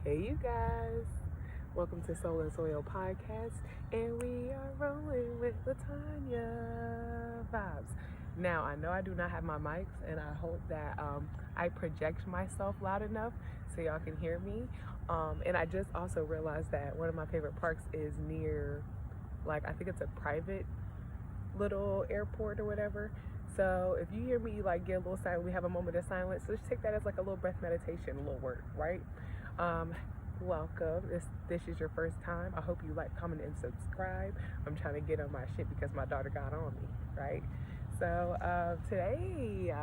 Hey, you guys. Welcome to Soul and Soil Podcast, and we are rolling with Latanya vibes. Now, I know I do not have my mics, and I hope that I project myself loud enough so y'all can hear me. And I just also realized that one of my favorite parks is near, I think it's a private little airport or whatever. So if you hear me get a little silent, we have a moment of silence. So just take that as a little breath meditation, a little work, right? Welcome. This is your first time. I hope you like, comment, and subscribe. I'm trying to get on my shit because my daughter got on me, right? So today,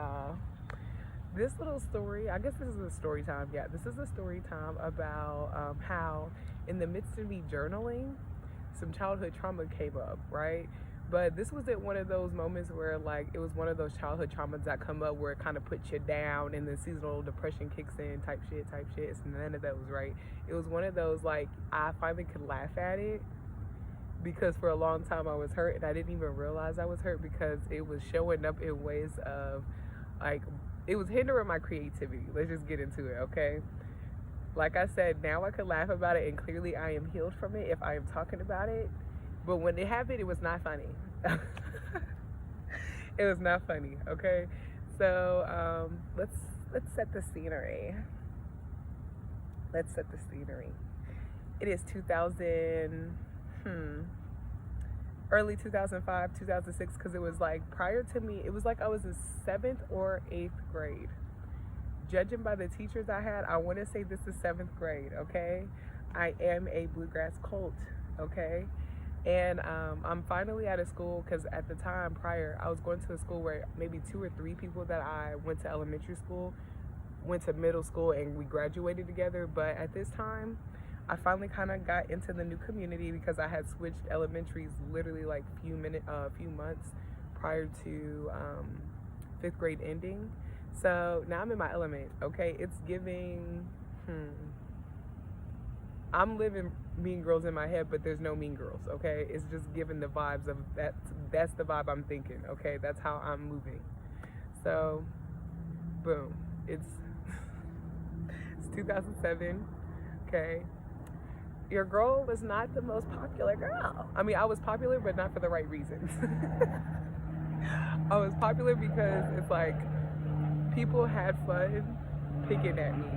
this little story, I guess this is a story time. Yeah, this is a story time about how in the midst of me journaling, some childhood trauma came up, right? But this wasn't one of those moments where it was one of those childhood traumas that come up where it kind of puts you down and then seasonal depression kicks in type shit. It's none of those, right? It was one of those I finally could laugh at it because for a long time I was hurt and I didn't even realize I was hurt because it was showing up in ways of it was hindering my creativity. Let's just get into it, okay? Like I said, now I could laugh about it and clearly I am healed from it if I am talking about it. But when it happened, it was not funny. It was not funny, okay? So let's set the scenery. It is early 2005, 2006, because it was prior to me, it was I was in 7th or 8th grade. Judging by the teachers I had, I want to say this is 7th grade, okay? I am a bluegrass colt, okay? And I'm finally out of school because at the time prior, I was going to a school where maybe 2 or 3 people that I went to elementary school, went to middle school, and we graduated together. But at this time, I finally kind of got into the new community because I had switched elementaries literally few months prior to 5th grade ending. So now I'm in my element, okay? It's giving, I'm living Mean Girls in my head, but there's no Mean Girls, okay? It's just giving the vibes of that. That's the vibe I'm thinking, okay? That's how I'm moving. So, boom. It's 2007, okay? Your girl was not the most popular girl. I mean, I was popular, but not for the right reasons. I was popular because it's people had fun picking at me.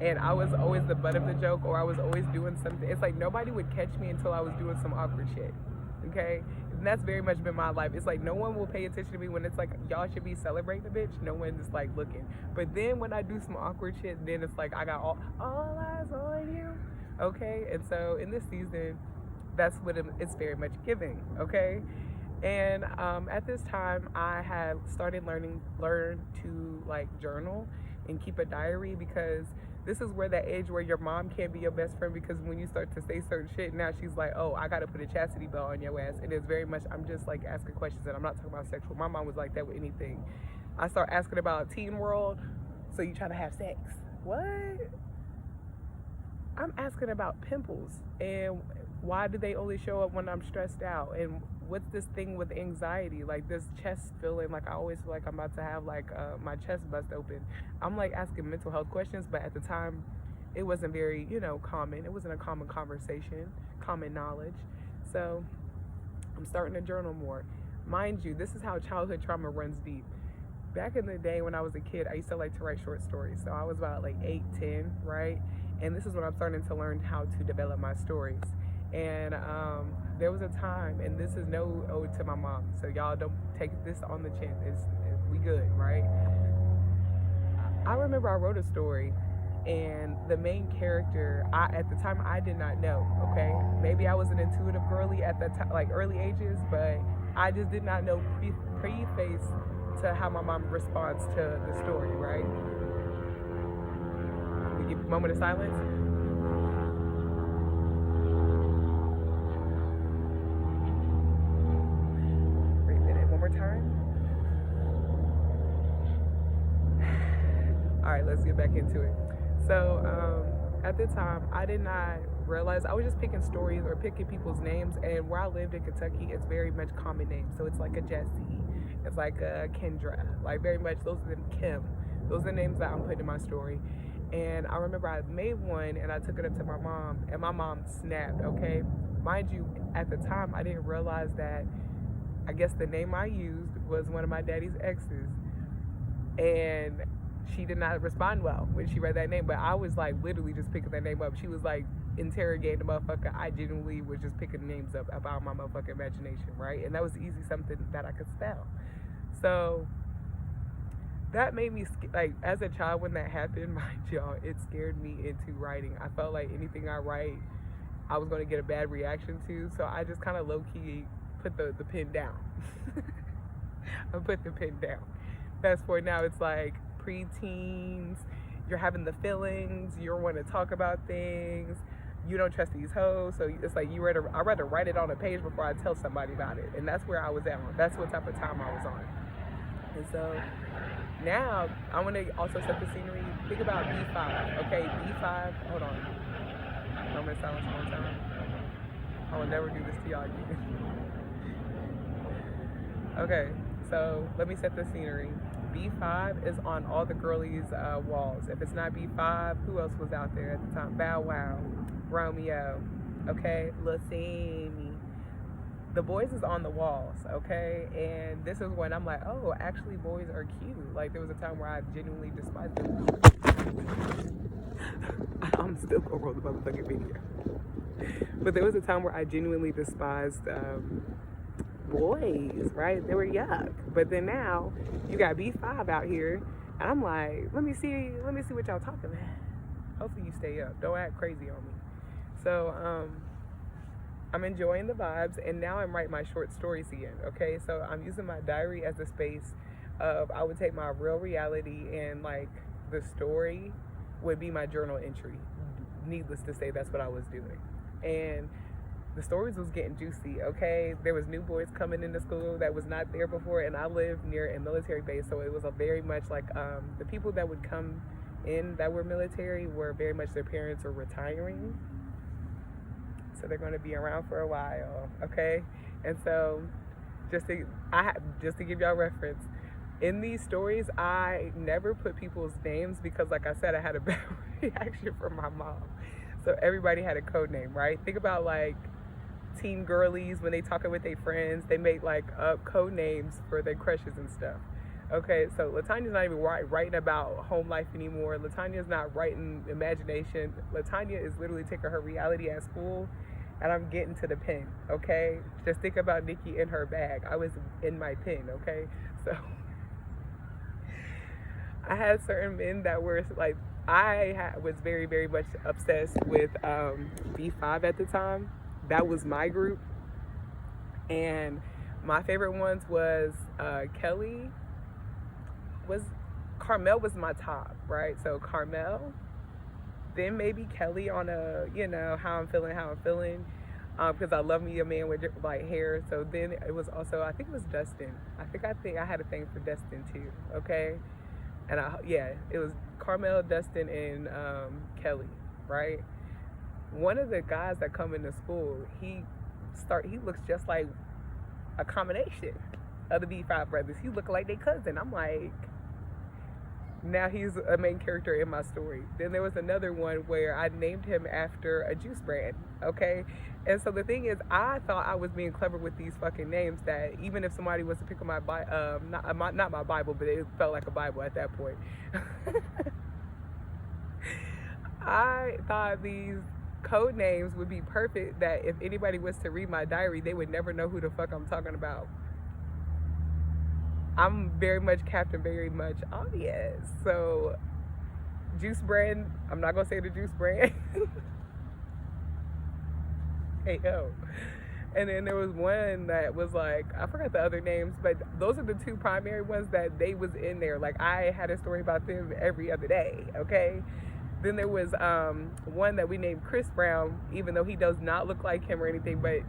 And I was always the butt of the joke, or I was always doing something. It's nobody would catch me until I was doing some awkward shit, okay? And that's very much been my life. It's no one will pay attention to me when it's y'all should be celebrating the bitch. No one's looking. But then when I do some awkward shit, then it's I got all eyes on you, okay? And so in this season, that's what it's very much giving, okay? And at this time, I had started learn to journal and keep a diary because this is where that age where your mom can't be your best friend because when you start to say certain shit, now she's oh, I gotta put a chastity belt on your ass. And it's very much, I'm just asking questions and I'm not talking about sexual. My mom was like that with anything. I start asking about Teen World, so you trying to have sex. What? I'm asking about pimples and why do they only show up when I'm stressed out? And what's this thing with anxiety? This chest feeling, I always feel I'm about to have my chest bust open. I'm asking mental health questions, but at the time it wasn't very, common. It wasn't a common conversation, common knowledge. So I'm starting to journal more. Mind you, this is how childhood trauma runs deep. Back in the day when I was a kid, I used to to write short stories. So I was about 8, 10, right? And this is when I'm starting to learn how to develop my stories. And there was a time, and this is no ode to my mom, so y'all don't take this on the chin. We good, right? I remember I wrote a story, and the main character, at the time, I did not know, okay? Maybe I was an intuitive girly at that time, early ages, but I just did not know preface to how my mom responds to the story, right? We give a moment of silence. Time. All right, let's get back into it. So at the time, I did not realize, I was just picking stories or picking people's names, and where I lived in Kentucky, it's very much common names. So it's a Jessie, it's a Kendra, very much those are the Kim. Those are the names that I'm putting in my story. And I remember I made one and I took it up to my mom, and my mom snapped, okay? Mind you, at the time, I didn't realize that, I guess the name I used was one of my daddy's exes. And she did not respond well when she read that name, but I was like literally just picking that name up. She was like interrogating the motherfucker. I genuinely was just picking names up about my motherfucking imagination, right? And that was easy, something that I could spell. So that made me, like, as a child when that happened, mind y'all, it scared me into writing. I felt like anything I write, I was going to get a bad reaction to, so I just kind of low-key put the pen down. I put the pen down. Fast forward now, it's like preteens, you're having the feelings, you want to talk about things, you don't trust these hoes, so it's like I'd rather write it on a page before I tell somebody about it. And that's where I was at. That's what type of time I was on. And so now I want to also set the scenery. Think about B5. Okay, B5. Hold on. I'm in silence one time. I will never do this to y'all again. Okay, so let me set the scenery. B5 is on all the girlies' walls. If it's not B5, who else was out there at the time? Bow Wow, Romeo, okay, Lil Sammy. The boys is on the walls, okay? And this is when I'm like, oh, actually boys are cute. Like, there was a time where I genuinely despised them. I'm still gonna roll the motherfucking video. But there was a time where I genuinely despised boys, right? They were yuck. But then now you got B5 out here, and I'm like, let me see what y'all talking about. Hopefully you stay up. Don't act crazy on me. So I'm enjoying the vibes, and now I'm writing my short stories again. Okay, so I'm using my diary as a space of, I would take my real reality, and like the story would be my journal entry. Needless to say, that's what I was doing. And the stories was getting juicy, okay? There was new boys coming into school that was not there before, and I lived near a military base, so it was a very much like the people that would come in that were military were very much, their parents were retiring, so they're going to be around for a while, okay? And so just to give y'all reference, in these stories, I never put people's names because, like I said, I had a bad reaction from my mom. So everybody had a code name, right? Think about like teen girlies when they talking with their friends, they make like up code names for their crushes and stuff. Okay, so Latanya's not even writing about home life anymore. Latanya's not writing imagination. Latanya is literally taking her reality at school, and I'm getting to the pen, okay? Just think about Nikki in her bag. I was in my pen, okay? So I had certain men that were like, was very, very much obsessed with B5 at the time. That was my group. And my favorite ones was Kelly. Carmel was my top, right? So Carmel, then maybe Kelly on a, how I'm feeling. Because I love me a man with like hair. So then it was also, I think it was Dustin. I think I had a thing for Dustin too, okay? And it was Carmel, Dustin, and Kelly, right? One of the guys that come into school, he looks just like a combination of the B5 brothers. He looked like their cousin. I'm like, now he's a main character in my story. Then there was another one where I named him after a juice brand, okay? And so the thing is, I thought I was being clever with these fucking names, that even if somebody was to pick up my not my Bible, but it felt like a Bible at that point. I thought these code names would be perfect, that if anybody was to read my diary, they would never know who the fuck I'm talking about. I'm very much Captain, very much obvious. So juice brand, I'm not gonna say the juice brand. Hey yo. And then there was one that was like, I forgot the other names, but those are the two primary ones that they was in there. Like, I had a story about them every other day, okay? Then there was one that we named Chris Brown, even though he does not look like him or anything, but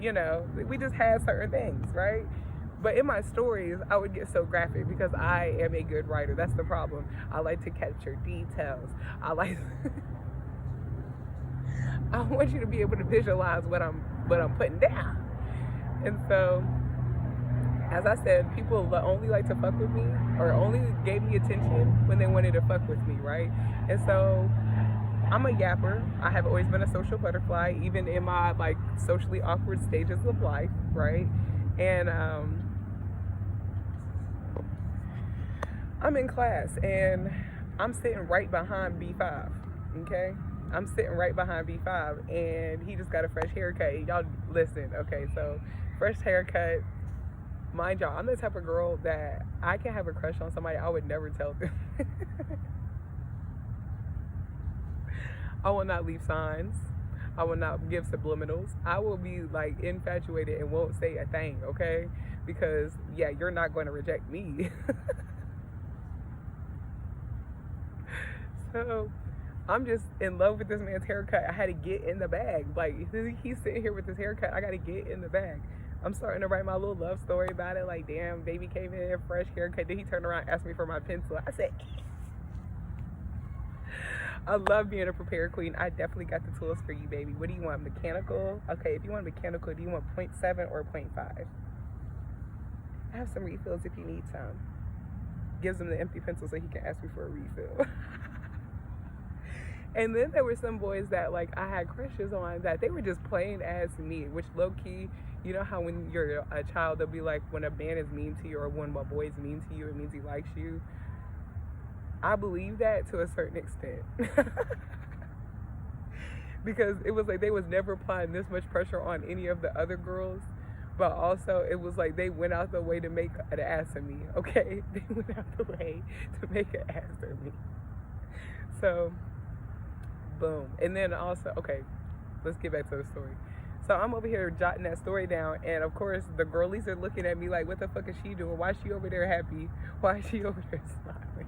we just had certain things, right? But in my stories, I would get so graphic because I am a good writer. That's the problem. I like to capture details. I want you to be able to visualize what I'm putting down. And so, as I said, people only like to fuck with me, or only gave me attention when they wanted to fuck with me, right? And so I'm a yapper. I have always been a social butterfly, even in my like socially awkward stages of life, right? And I'm in class and I'm sitting right behind B5, okay? I'm sitting right behind B5 and he just got a fresh haircut. Y'all listen, okay, so fresh haircut. Mind y'all, I'm the type of girl that I can have a crush on somebody, I would never tell them. I will not leave signs. I will not give subliminals. I will be like infatuated and won't say a thing, okay? Because yeah, you're not going to reject me. So I'm just in love with this man's haircut. I had to get in the bag. Like, he's sitting here with his haircut. I got to get in the bag. I'm starting to write my little love story about it. Like, damn, baby came in, fresh haircut. Then he turned around and asked me for my pencil. I said, I love being a prepared queen. I definitely got the tools for you, baby. What do you want? Mechanical? Okay, if you want mechanical, do you want 0.7 or 0.5? I have some refills if you need some. Gives him the empty pencil so he can ask me for a refill. And then there were some boys that like I had crushes on that they were just plain as me, which low key, you know how when you're a child they'll be like, when a man is mean to you or when a boy is mean to you, it means he likes you. I believe that to a certain extent. Because it was like they was never applying this much pressure on any of the other girls, but also it was like they went out the way to make an ass of me, okay? They went out the way to make an ass of me. So boom. And then also, okay, let's get back to the story. So I'm over here jotting that story down, and of course the girlies are looking at me like, what the fuck is she doing? Why is she over there happy? Why is she over there smiling?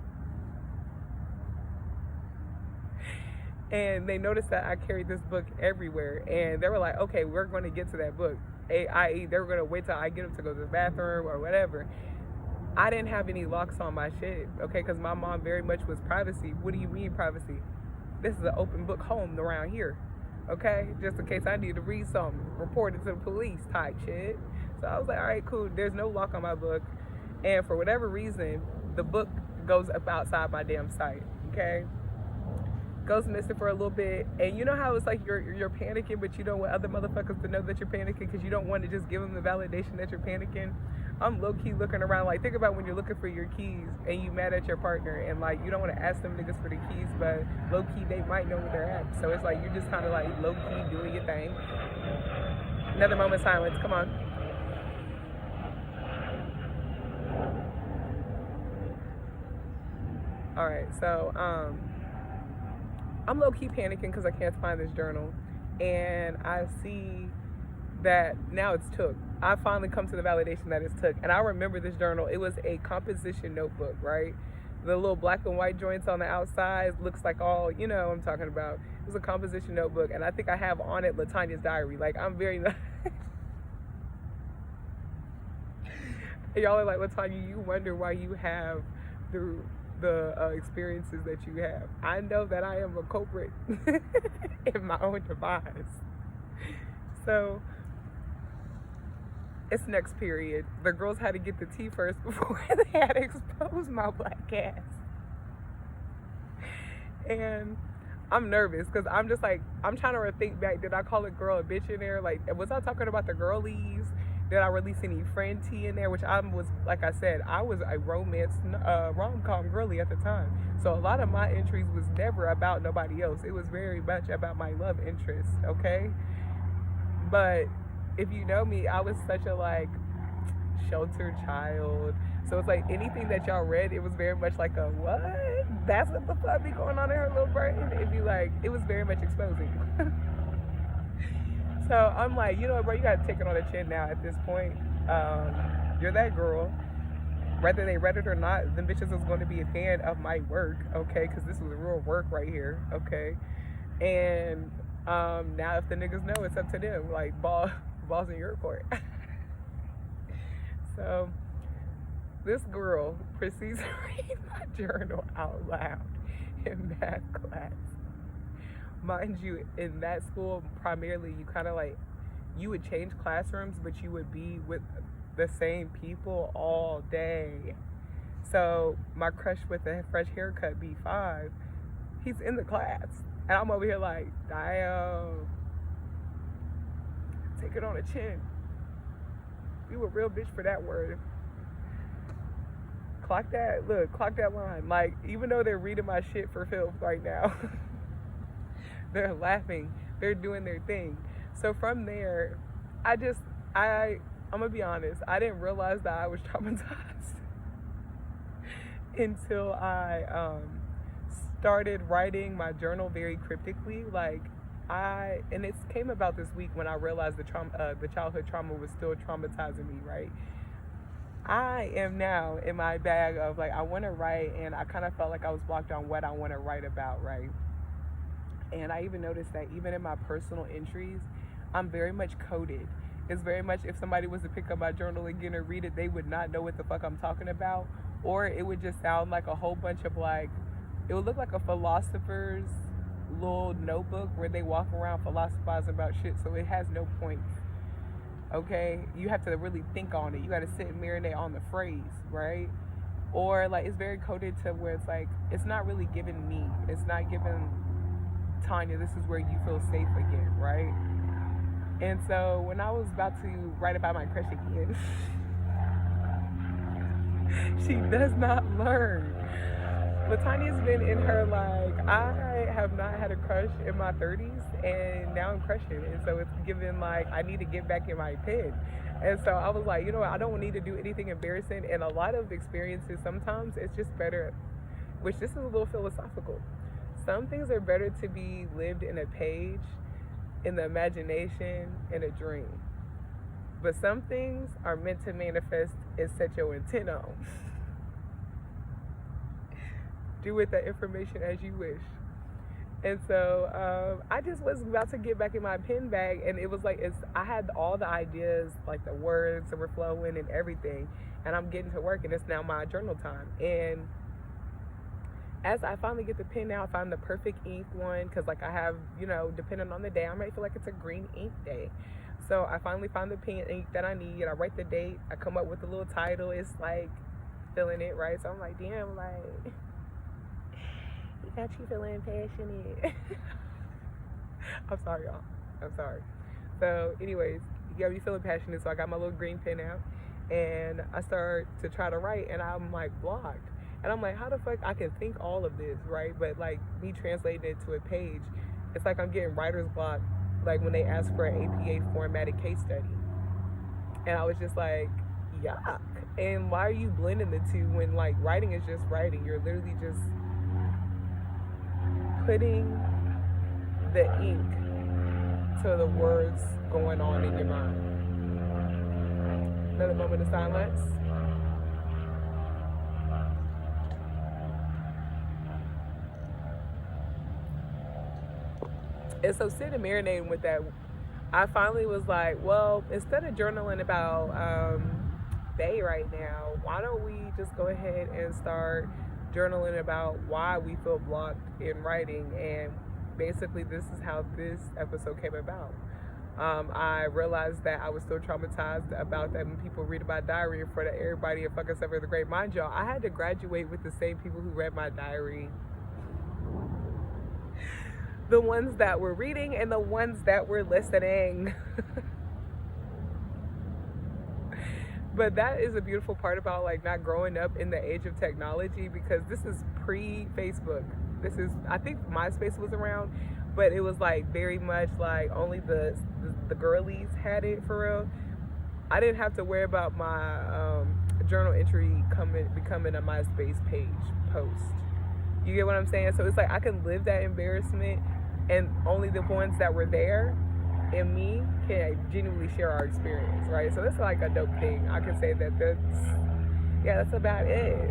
And they noticed that I carried this book everywhere, and they were like, okay, we're going to get to that book. i.e. they were going to wait till I get up to go to the bathroom or whatever. I didn't have any locks on my shit, okay, because my mom very much was privacy. What do you mean privacy? This is an open book home around here, okay? Just in case I need to read something, report it to the police type shit. So I was like, all right, cool. There's no lock on my book. And for whatever reason, the book goes up outside my damn sight, okay? Goes missing for a little bit. And you know how it's like you're panicking, but you don't want other motherfuckers to know that you're panicking because you don't want to just give them the validation that you're panicking. I'm low-key looking around, like, think about when you're looking for your keys and you mad at your partner and, like, you don't want to ask them niggas for the keys, but low-key they might know where they're at. So it's like you're just kind of, like, low-key doing your thing. Another moment of silence. Come on. All right, so I'm low-key panicking because I can't find this journal, and I see that now it's took. I finally come to the validation that it's took. And I remember this journal. It was a composition notebook, right? The little black and white joints on the outside looks like all, you know what I'm talking about. It was a composition notebook, and I think I have on it LaTanya's diary. Like, I'm very y'all are like, LaTanya, you wonder why you have the experiences that you have. I know that I am a culprit in my own demise. So it's next period. The girls had to get the tea first before they had to expose my black ass. And I'm nervous because I'm just like, I'm trying to think back. Did I call a girl a bitch in there? Like, was I talking about the girlies? Did I release any friend tea in there? Which I was, like I said, I was a rom-com girly at the time. So a lot of my entries was never about nobody else. It was very much about my love interest, okay? But if you know me, I was such a like sheltered child. So it's like anything that y'all read, it was very much like a what? That's what the fuck be going on in her little brain? It'd be like, it was very much exposing. So I'm like, you know what, bro, you gotta take it on the chin now at this point. You're that girl. Whether they read it or not, them bitches was going to be a fan of my work, okay? Because this was real work right here, okay? And now if the niggas know, it's up to them. Like, balls in your court. So this girl proceeds to read my journal out loud in math class. Mind you, in that school, primarily, you kind of like, you would change classrooms, but you would be with the same people all day. So my crush with the fresh haircut, B5, he's in the class. And I'm over here like, damn, take it on the chin. You a real bitch for that word. Clock that line. Like, even though they're reading my shit for filth right now, they're laughing, they're doing their thing. So from there, I'm gonna be honest, I didn't realize that I was traumatized until I started writing my journal very cryptically. And it came about this week when I realized the childhood trauma was still traumatizing me, right? I am now in my bag of I want to write, and I kind of felt like I was blocked on what I want to write about, right? And I even noticed that even in my personal entries, I'm very much coded. It's very much, if somebody was to pick up my journal again or read it, they would not know what the fuck I'm talking about, or it would just sound like a whole bunch of it would look like a philosopher's little notebook where they walk around philosophizing about shit, so it has no point. Okay, you have to really think on it. You got to sit and marinate on the phrase, right? Or it's very coded to where it's not really giving me. It's not giving Tanya, this is where you feel safe again, right? And so when I was about to write about my crush again, she does not learn. Latanya's been in her I have not had a crush in my 30s, and now I'm crushing, and so it's given I need to get back in my pen. And so I was like, you know what, I don't need to do anything embarrassing, and a lot of experiences, sometimes it's just better, which this is a little philosophical, some things are better to be lived in a page, in the imagination, in a dream, but some things are meant to manifest and set your intent on. Do with that information as you wish. And so I just was about to get back in my pen bag, and it was I had all the ideas, the words that were flowing and everything, and I'm getting to work, and it's now my journal time. And as I finally get the pen out, I find the perfect ink one, because I have, depending on the day, I might feel like it's a green ink day. So I finally find the pen ink that I need, I write the date, I come up with a little title, it's feeling it, right? So I'm like, damn, got you feeling passionate. I'm sorry, y'all. I'm sorry. So anyways, you got me feeling passionate, so I got my little green pen out, and I start to try to write, and I'm blocked. And I'm how the fuck I can think all of this, right? But me translating it to a page, it's I'm getting writer's block, when they ask for an APA formatted case study. And I was just yuck. And why are you blending the two when writing is just writing? You're literally just putting the ink to the words going on in your mind. Another moment of silence. And so sitting marinating with that, I finally was well, instead of journaling about Bay right now, why don't we just go ahead and start journaling about why we feel blocked in writing? And basically this is how this episode came about. I realized that I was still traumatized about that when people read my diary in front of everybody and fucking stuff with the great mind, y'all. I had to graduate with the same people who read my diary. The ones that were reading and the ones that were listening. But that is a beautiful part about not growing up in the age of technology, because this is pre-Facebook. I think MySpace was around, but it was very much only the girlies had it for real. I didn't have to worry about my journal entry becoming a MySpace page post. You get what I'm saying? So it's I can live that embarrassment, and only the ones that were there and me can genuinely share our experience, right? So that's a dope thing. I can say that's about it.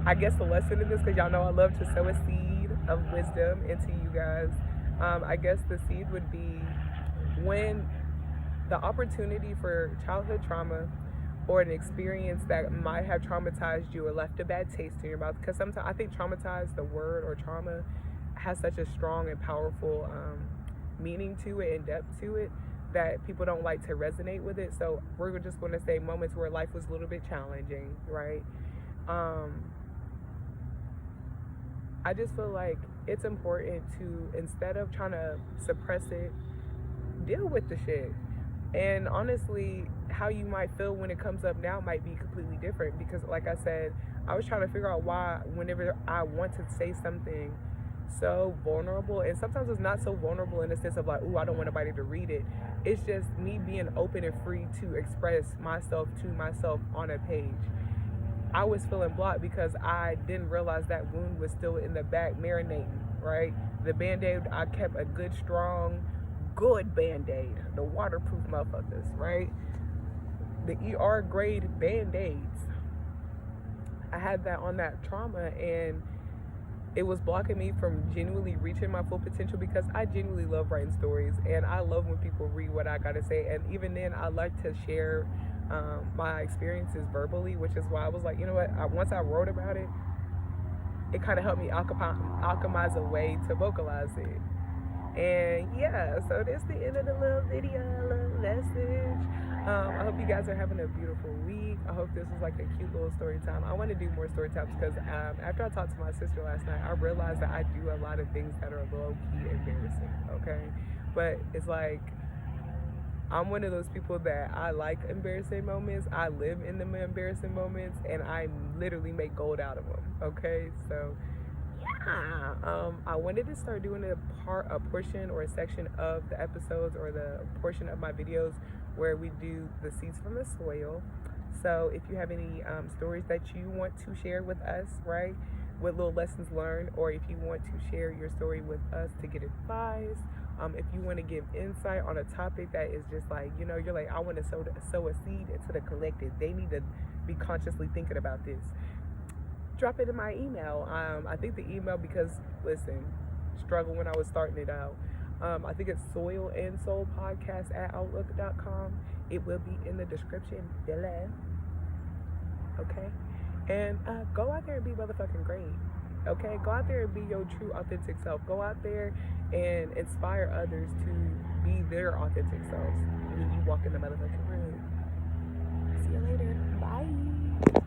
I guess the lesson in this, because y'all know I love to sow a seed of wisdom into you guys. I guess the seed would be when the opportunity for childhood trauma or an experience that might have traumatized you or left a bad taste in your mouth, because sometimes I think traumatized, the word, or trauma, has such a strong and powerful meaning to it and depth to it that people don't like to resonate with it. So we're just going to say moments where life was a little bit challenging, right? I just feel it's important to, instead of trying to suppress it, deal with the shit. And honestly, how you might feel when it comes up now might be completely different, because like I said, I was trying to figure out why whenever I want to say something so vulnerable, and sometimes it's not so vulnerable in the sense of like, ooh, I don't want anybody to read it. It's just me being open and free to express myself to myself on a page. I was feeling blocked because I didn't realize that wound was still in the back marinating, right? The Band-Aid, I kept a good, strong, good Band-Aid, the waterproof motherfuckers, right? The ER grade Band-Aids. I had that on that trauma, and it was blocking me from genuinely reaching my full potential, because I genuinely love writing stories, and I love when people read what I gotta say. And even then, I like to share my experiences verbally, which is why I was like, you know what, once I wrote about it, it kind of helped me alchemize a way to vocalize it. And yeah, so that's the end of the little video, little message. I hope you guys are having a beautiful week. I hope this was like a cute little story time. I want to do more story times, because after I talked to my sister last night, I realized that I do a lot of things that are low-key embarrassing, okay? But it's like, I'm one of those people that I like embarrassing moments. I live in the embarrassing moments, and I literally make gold out of them, okay? So yeah, I wanted to start doing a portion or a section of the episodes, or the portion of my videos where we do the seeds from the soil. So if you have any stories that you want to share with us, right, with little lessons learned, or if you want to share your story with us to get advice, if you want to give insight on a topic that is just like, you know, you're like, I want to sow a seed into the collective. They need to be consciously thinking about this. Drop it in my email. I think the email, because listen, struggle when I was starting it out. I think it's soilandsoulpodcast@outlook.com. It will be in the description below. Okay? And go out there and be motherfucking great. Okay? Go out there and be your true, authentic self. Go out there and inspire others to be their authentic selves when you walk in the motherfucking room. See you later. Bye.